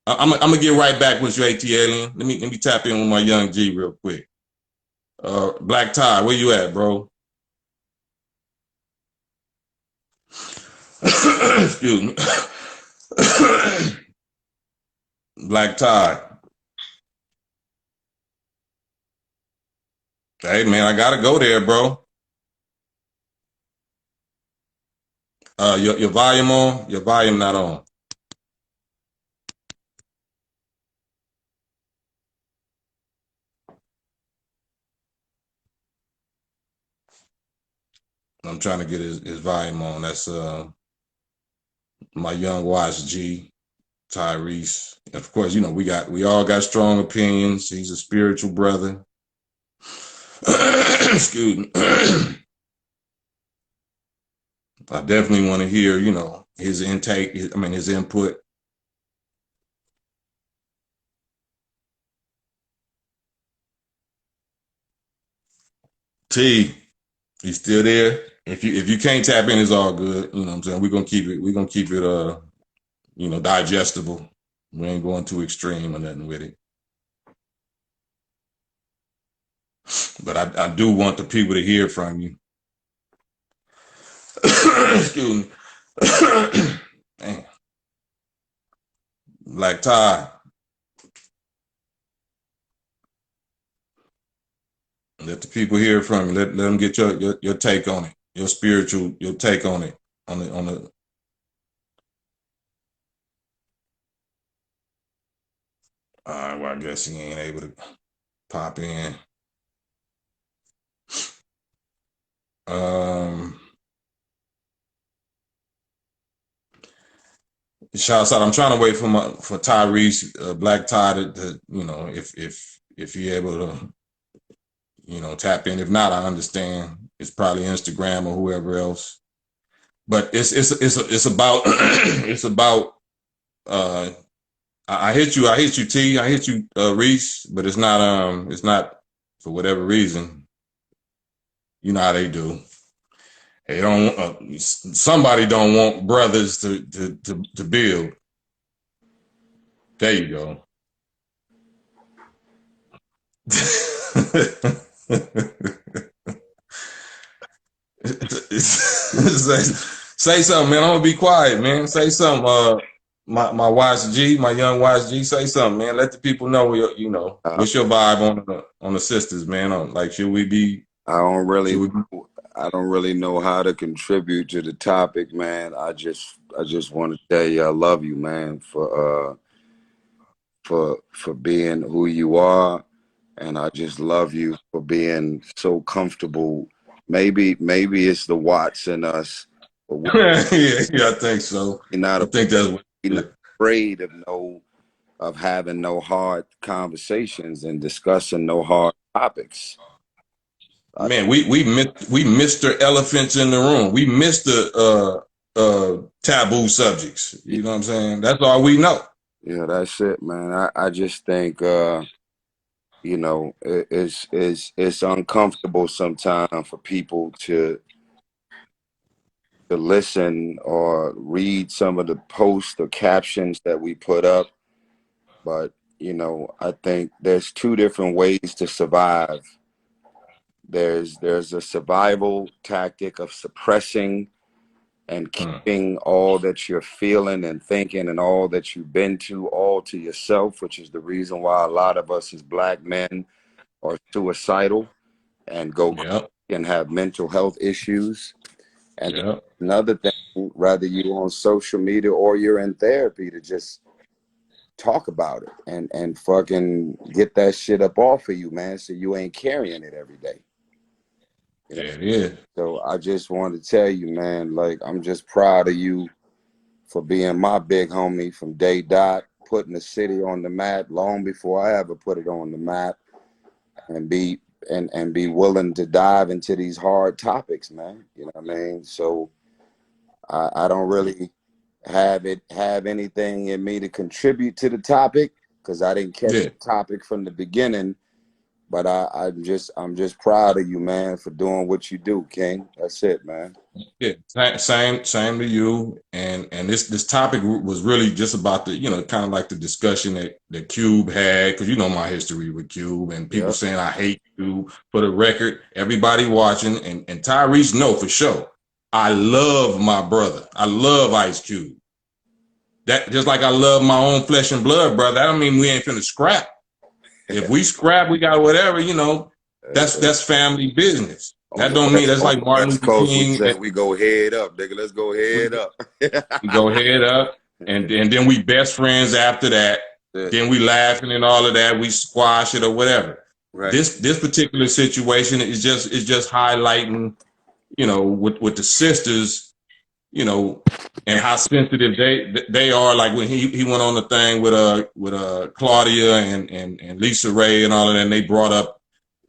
I'm gonna get right back with you, AT Alien. Let me tap in with my young G real quick. Black Tie, where you at, bro? Excuse me. Black Tie. Hey man, I gotta go there, bro. Your volume on? Your volume not on. I'm trying to get his volume on. That's my young wise G, Tyrese. Of course, you know we all got strong opinions. He's a spiritual brother. Excuse me. I definitely want to hear, you know, his intake. His input. T, you still there? If you can't tap in, it's all good. You know what I'm saying? We're gonna keep it you know, digestible. We ain't going too extreme or nothing with it. But I do want the people to hear from you. Excuse me. Damn. Like Ty, let the people hear from you. Let them get your take on it. Your take on it. On the all right, well, I guess he ain't able to pop in. Um Shouts out. I'm trying to wait for Tyrese, Black Ty to you know, if he able to, you know, tap in. If not, I understand. It's probably Instagram or whoever else. But it's about it's about uh I hit you T, I hit you Reese, but it's not for whatever reason. You know how they do. They don't somebody don't want brothers to build. There you go. Say something, man. I'm gonna be quiet, man. Say something. My YG, my young YG, say something, man. Let the people know. You know, Uh, what's your vibe on the sisters, man? Like, should we be? I don't Should really we? Be? I don't really know how to contribute to the topic, man. I just want to tell you I love you, man, for being who you are, and I just love you for being so comfortable. Maybe it's the Watts in us, but we're Yeah, I think so. not I think that's what. we're not afraid of having no hard conversations and discussing no hard topics. I, Man, we Mr. Elephants in the room. We Mr. Taboo subjects. You know what I'm saying? That's all we know. yeah, that's it, man. I just think it's uncomfortable sometimes for people to listen or read some of the posts or captions that we put up. But, I think there's two different ways to survive. There's a survival tactic of suppressing and Hmm. keeping all that you're feeling and thinking and all that you've been to all to yourself, which is the reason why a lot of us as Black men are suicidal and go crazy Yep. and have mental health issues. And Yep. another thing, whether you're on social media or you're in therapy, to just talk about it and fucking get that shit up off of you, man, so you ain't carrying it every day. You know? There it is. So I just wanted to tell you, man, like, I'm just proud of you for being my big homie from day dot, putting the city on the map long before I ever put it on the map, and be willing to dive into these hard topics, man. You know what I mean? So I don't really have anything in me to contribute to the topic because I didn't catch Yeah. the topic from the beginning. But I'm just proud of you, man, for doing what you do, King. That's it, man. Yeah, same to you. And this topic was really just about the, kind of like the discussion that Cube had, because you know my history with Cube and people Yep. saying I hate Cube. For the record, everybody watching and Tyrese know for sure. I love my brother. I love Ice Cube. That just like I love my own flesh and blood, brother. That don't mean we ain't finna scrap. If we scrap, we got whatever, that's family business. On That the don't mean West that's on like the Martin West Luther Coast, we King. say we go head up, nigga. Let's go head up. We go head up, and then we best friends after that. Then we laughing and all of that. We squash it or whatever. Right. This particular situation is just highlighting, with the sisters, and how sensitive they are. Like when he went on the thing with Claudia and Lisa Ray and all of that, and they brought up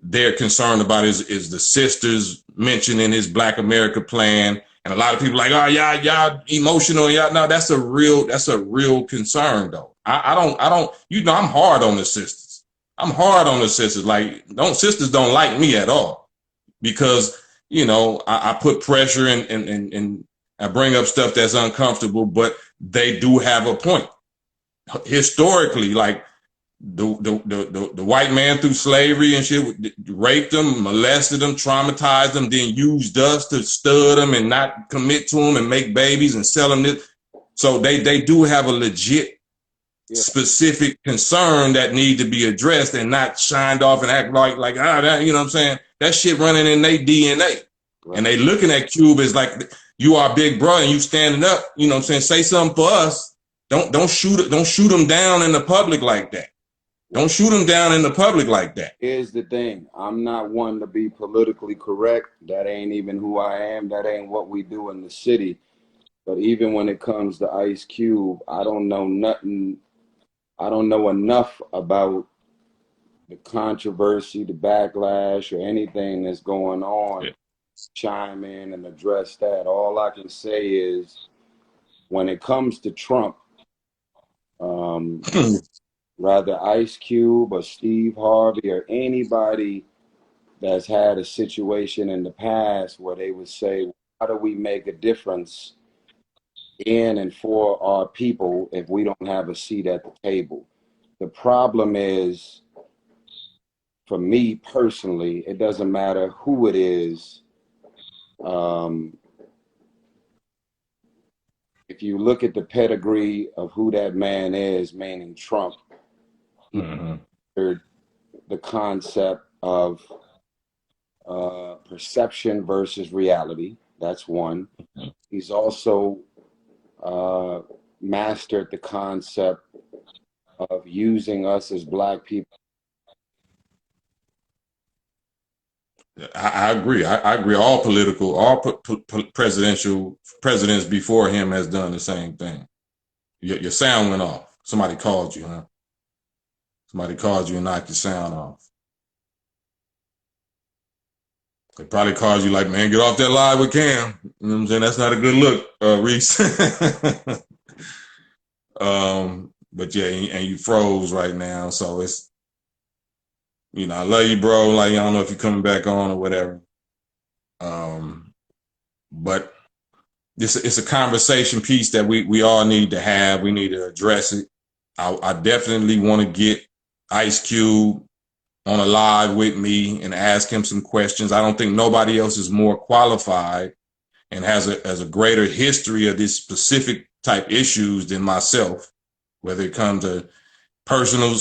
they're concerned about is the sisters mentioning his Black America plan. And a lot of people like, oh, y'all emotional. Y'all, no, that's a real concern though. I don't, I'm hard on the sisters. I'm hard on the sisters. Like, sisters don't like me at all because, I put pressure and I bring up stuff that's uncomfortable, but they do have a point. Historically, like, the white man through slavery and shit raped them, molested them, traumatized them, then used us to stud them and not commit to them and make babies and sell them this. So they do have a legit specific concern that need to be addressed and not shined off and act like that, you know what I'm saying? That shit running in their DNA. Right. And they looking at Cube as like, you are big brother and you standing up, you know what I'm saying? Say something for us. Don't shoot them down in the public like that. Don't shoot them down in the public like that. Here's the thing. I'm not one to be politically correct. That ain't even who I am. That ain't what we do in the city. But even when it comes to Ice Cube, I don't know nothing. I don't know enough about the controversy, the backlash, or anything that's going on. Yeah. Chime in and address that. All I can say is when it comes to Trump, rather Ice Cube or Steve Harvey or anybody that's had a situation in the past where they would say, how do we make a difference in and for our people if we don't have a seat at the table? The problem is, for me personally, it doesn't matter who it is. If you look at the pedigree of who that man is, meaning Trump, the concept of perception versus reality. That's one. He's also mastered the concept of using us as Black people. I agree. I agree. All presidents before him has done the same thing. Your sound went off. Somebody called you, huh? Somebody called you and knocked your sound off. They probably called you like, man, get off that live with Cam. You know what I'm saying? That's not a good look, Reese. But yeah, and you froze right now. So it's, I love you, bro. Like, I don't know if you're coming back on or whatever. But it's a conversation piece that we all need to have. We need to address it. I definitely want to get Ice Cube on a live with me and ask him some questions. I don't think nobody else is more qualified and has a greater history of this specific type issues than myself, whether it comes to personal,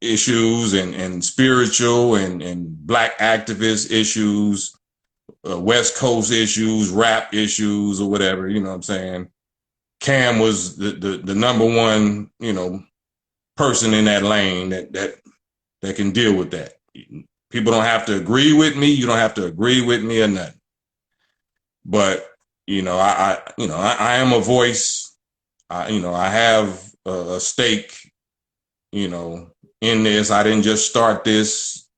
issues and spiritual and Black activist issues, West Coast issues, rap issues, or whatever, you know what I'm saying? Cam was the number one, person in that lane that can deal with that. People don't have to agree with me. You don't have to agree with me or nothing. But, I am a voice. I have a stake, in this. I didn't just start this,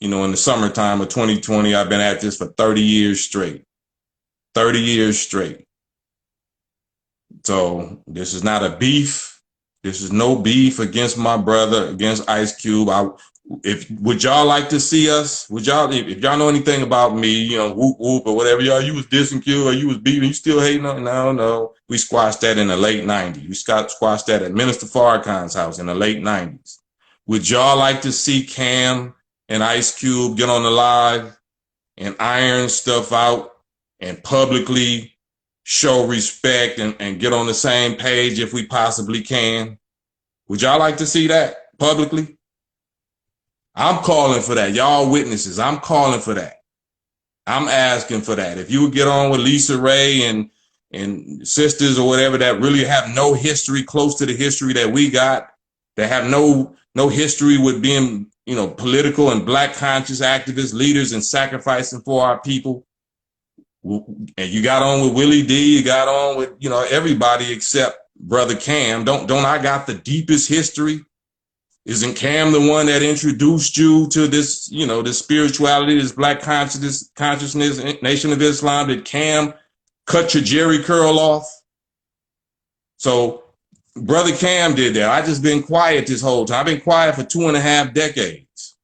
in the summertime of 2020. I've been at this for 30 years straight. 30 years straight. So this is not a beef. This is no beef against my brother, against Ice Cube. If would y'all like to see us? Would y'all, if y'all know anything about me, you know, whoop whoop or whatever, y'all, you was dissing Q or you was beefing, you still hating on? No, no. We squashed that in the late 90s. We squashed that at Minister Farrakhan's house in the late 90s. Would y'all like to see Cam and Ice Cube get on the live and iron stuff out and publicly show respect and get on the same page if we possibly can? Would y'all like to see that publicly? I'm calling for that. Y'all witnesses, I'm calling for that. I'm asking for that. If you would get on with Lisa Ray and sisters or whatever that really have no history close to the history that we got, that have no history with being, you know, political and black conscious activists, leaders, and sacrificing for our people. And you got on with Willie D, you got on with, you know, everybody except Brother Cam. Don't I got the deepest history? Isn't Cam the one that introduced you to this, you know, this spirituality, this black consciousness, Nation of Islam? Did Cam cut your Jerry curl off? So Brother Cam did that. I just been quiet this whole time. I've been quiet for 2.5 decades.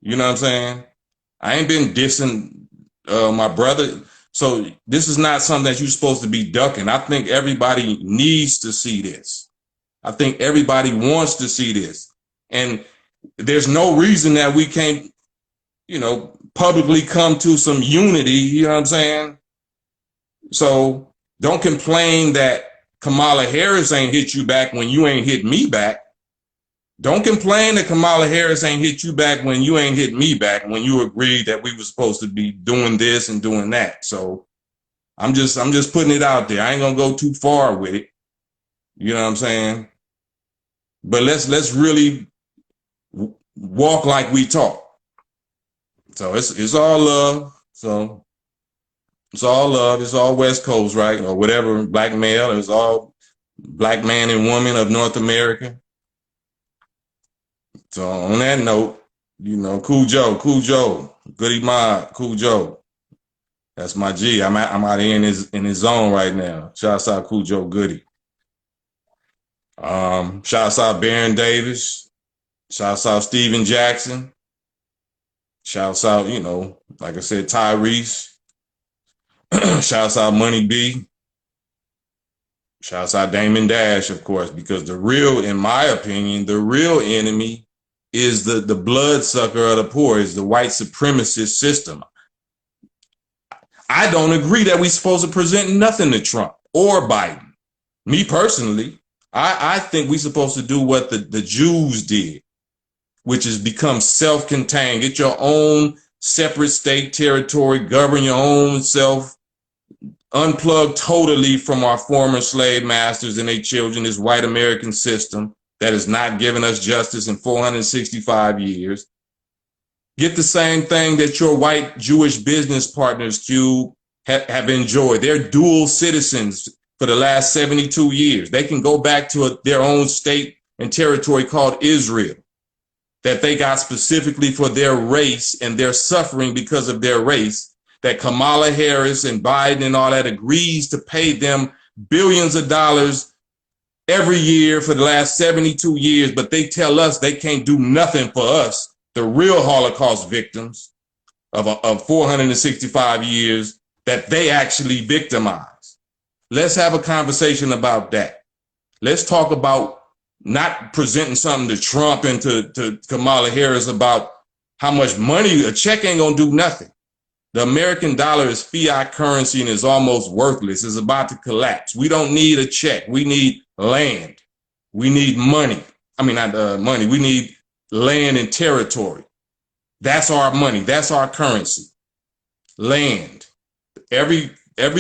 You know what I'm saying? I ain't been dissing my brother. So this is not something that you're supposed to be ducking. I think everybody needs to see this. I think everybody wants to see this. And there's no reason that we can't, you know, publicly come to some unity, you know what I'm saying? So don't complain that Kamala Harris ain't hit you back when you ain't hit me back. Don't complain that Kamala Harris ain't hit you back when you ain't hit me back, when you agreed that we were supposed to be doing this and doing that. So I'm just putting it out there. I ain't gonna go too far with it. You know what I'm saying? But let's really walk like we talk. So it's all love. So it's all love. It's all West Coast, right? Or whatever, black male. It's all black man and woman of North America. So on that note, you know, Cool Joe, Goody Mob, Cool Joe. That's my G. I'm out here in his zone right now. Shouts out Cool Joe Goody. Shouts out Baron Davis. Shouts out Steven Jackson. Shouts out, you know, like I said, Tyrese. Shouts out Money B. Shouts out Damon Dash, of course, because the real, in my opinion, the real enemy is the bloodsucker of the poor, is the white supremacist system. I don't agree that we're supposed to present nothing to Trump or Biden. Me personally, I think we're supposed to do what the Jews did, which is become self-contained. Get your own separate state territory, govern your own self, unplug totally from our former slave masters and their children, this white American system that has not given us justice in 465 years. Get the same thing that your white Jewish business partners, Cube, have enjoyed. They're dual citizens for the last 72 years. They can go back to their own state and territory called Israel that they got specifically for their race, and they're suffering because of their race, that Kamala Harris and Biden and all that agrees to pay them billions of dollars every year for the last 72 years, but they tell us they can't do nothing for us, the real Holocaust victims of 465 years that they actually victimized. Let's have a conversation about that. Let's talk about not presenting something to Trump and to Kamala Harris about how much money, a check ain't gonna do nothing. The American dollar is fiat currency and is almost worthless. It's about to collapse. We don't need a check. We need land. We need money. I mean, not money. We need land and territory. That's our money. That's our currency. Land. Every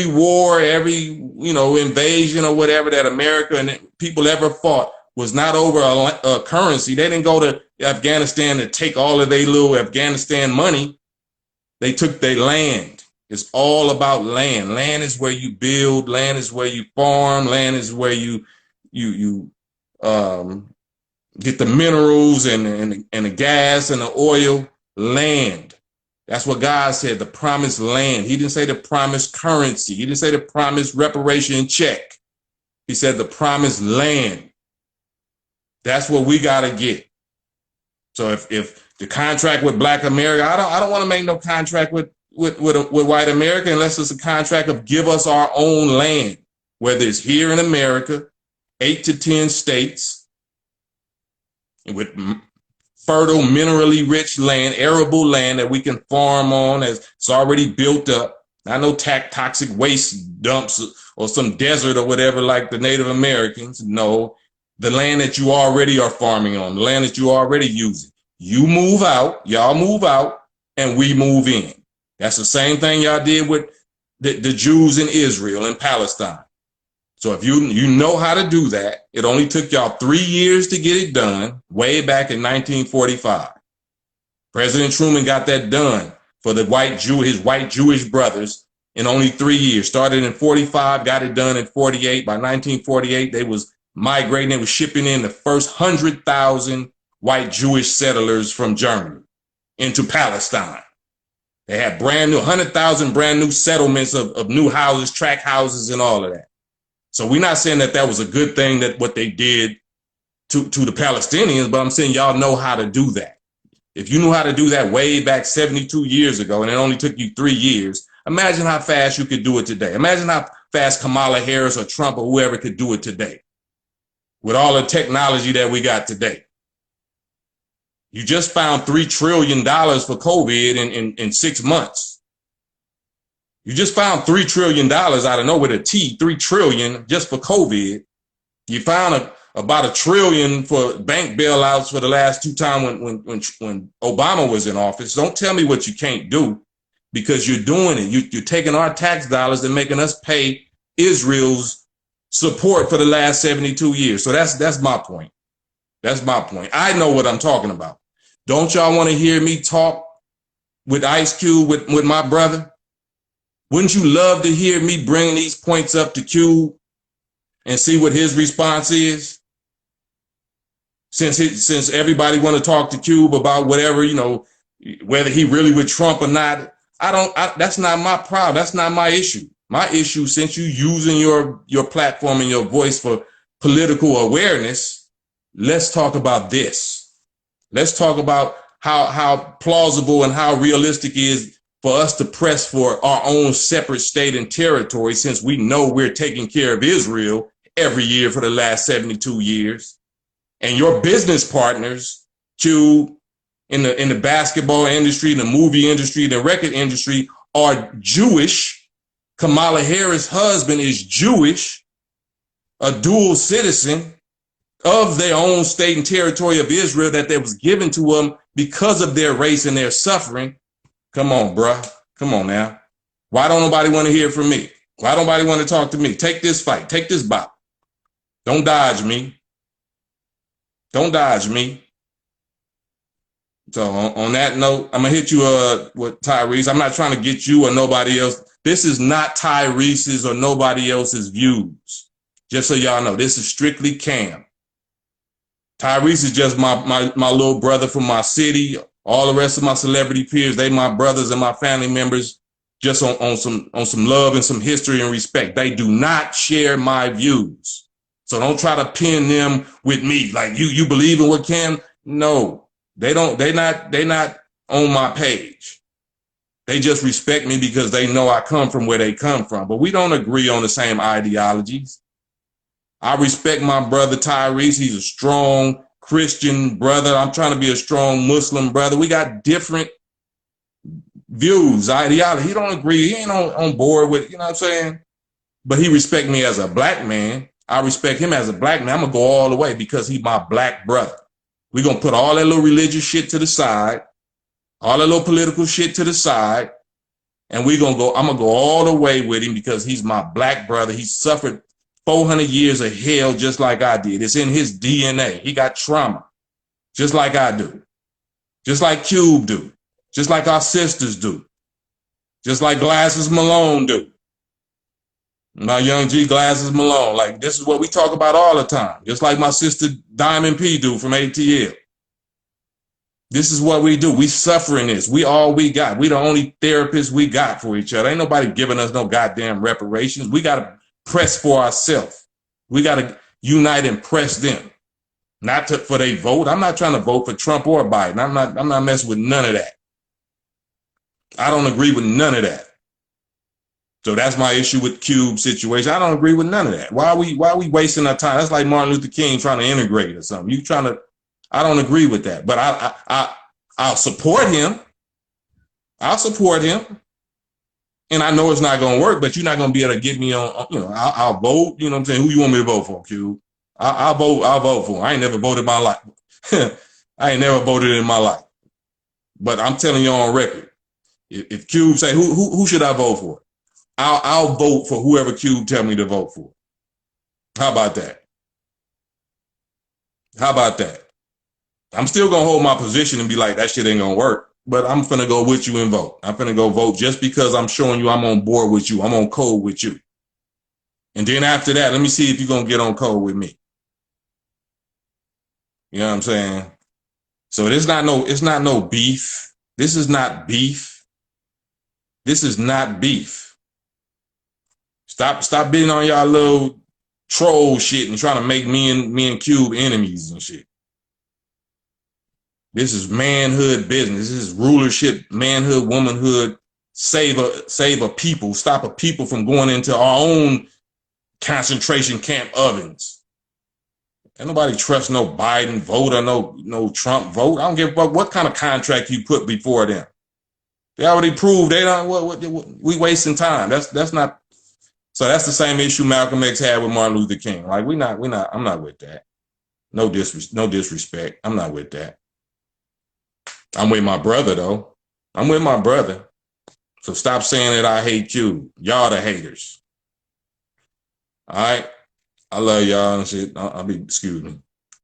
war, every, you know, invasion or whatever that America and people ever fought was not over a currency. They didn't go to Afghanistan to take all of their little Afghanistan money. They took their land. It's all about land. Land is where you build. Land is where you farm. Land is where you get the minerals and the gas and the oil. Land. That's what God said, the promised land. He didn't say the promised currency. He didn't say the promised reparation check. He said the promised land. That's what we got to get. So if the contract with Black America, I don't want to make no contract with white America unless it's a contract of give us our own land, whether it's here in America, 8 to 10 states with fertile, minerally rich land, arable land that we can farm on as it's already built up. Not no toxic waste dumps or some desert or whatever like the Native Americans. No, the land that you already are farming on, the land that you already using. You move out, y'all move out, and we move in. That's the same thing y'all did with the Jews in Israel and Palestine. So if you know how to do that, it only took y'all 3 years to get it done, way back in 1945. President Truman got that done for his white Jewish brothers in only 3 years. Started in 45, got it done in 48. By 1948, they was migrating, they was shipping in the first 100,000 white Jewish settlers from Germany into Palestine. They had brand new, 100,000 brand new settlements of new houses, tract houses, and all of that. So we're not saying that was a good thing, that what they did to the Palestinians, but I'm saying y'all know how to do that. If you knew how to do that way back 72 years ago and it only took you 3 years, imagine how fast you could do it today. Imagine how fast Kamala Harris or Trump or whoever could do it today with all the technology that we got today. You just found $3 trillion for COVID in 6 months. You just found $3 trillion out of nowhere, with a T, 3 trillion just for COVID. You found about $1 trillion for bank bailouts for the last 2 times when Obama was in office. Don't tell me what you can't do, because you're doing it. You're taking our tax dollars and making us pay Israel's support for the last 72 years. So that's my point. That's my point. I know what I'm talking about. Don't y'all want to hear me talk with Ice Cube, with my brother? Wouldn't you love to hear me bring these points up to Cube and see what his response is? Since everybody want to talk to Cube about whatever, whether he really with Trump or not, that's not my problem. That's not my issue. My issue, since you using your platform and your voice for political awareness, let's talk about this. Let's talk about how plausible and how realistic it is for us to press for our own separate state and territory, since we know we're taking care of Israel every year for the last 72 years. And your business partners, Q, in the basketball industry, the movie industry, the record industry, are Jewish. Kamala Harris' husband is Jewish, a dual citizen of their own state and territory of Israel that was given to them because of their race and their suffering. Come on, bruh. Come on now. Why don't nobody want to hear from me? Why don't nobody want to talk to me? Take this fight. Take this bout. Don't dodge me. Don't dodge me. So on that note, I'm going to hit you with Tyrese. I'm not trying to get you or nobody else. This is not Tyrese's or nobody else's views. Just so y'all know, this is strictly Cam. Tyrese is just my little brother from my city. All the rest of my celebrity peers, they my brothers and my family members, just on some love and some history and respect. They do not share my views. So don't try to pin them with me. Like you believe in what Cam? No, they don't. They not on my page. They just respect me because they know I come from where they come from. But we don't agree on the same ideologies. I respect my brother Tyrese. He's a strong Christian brother. I'm trying to be a strong Muslim brother. We got different views, ideology. He don't agree. He ain't on board with, you know what I'm saying? But he respect me as a black man. I respect him as a black man. I'm going to go all the way because he's my black brother. We're going to put all that little religious shit to the side, all that little political shit to the side, and I'm going to go all the way with him because he's my black brother. He suffered 400 years of hell just like I did. It's in his DNA. He got trauma just like I do, just like Cube do, just like our sisters do, just like Glasses Malone do. My young G Glasses Malone. Like, this is what we talk about all the time, just like my sister Diamond P do from ATL. This is what we do. We suffering this. We all we got. We the only therapists we got for each other. Ain't nobody giving us no goddamn reparations. We got to press for ourselves. We got to unite and press them. not for their vote. I'm not trying to vote for Trump or Biden. I'm not messing with none of that. I don't agree with none of that. So that's my issue with Cube situation. I don't agree with none of that. Why are we wasting our time? That's like Martin Luther King trying to integrate or something. You trying to, I don't agree with that. But I'll support him. I'll support him. And I know it's not going to work, but you're not going to be able to get me on, I'll vote. You know what I'm saying? Who you want me to vote for, Q? I'll vote. I'll vote for him. I ain't never voted in my life. I ain't never voted in my life. But I'm telling you on record, if Cube say, who should I vote for? I'll vote for whoever Cube tell me to vote for. How about that? How about that? I'm still going to hold my position and be like, that shit ain't going to work. But I'm finna go with you and vote. I'm finna go vote just because I'm showing you I'm on board with you. I'm on code with you. And then after that, let me see if you're going to get on code with me. You know what I'm saying? So it's not no beef. This is not beef. This is not beef. Stop being on y'all little troll shit and trying to make me and Cube enemies and shit. This is manhood business. This is rulership, manhood, womanhood. Save a people. Stop a people from going into our own concentration camp ovens. Ain't nobody trust no Biden vote or no Trump vote. I don't give a fuck what kind of contract you put before them. They already proved they don't. What we wasting time. That's not. So that's the same issue Malcolm X had with Martin Luther King. Like we're not. I'm not with that. No disrespect. I'm not with that. I'm with my brother though. I'm with my brother. So stop saying that I hate you. Y'all the haters. All right. I love y'all and shit. I'll be excuse me.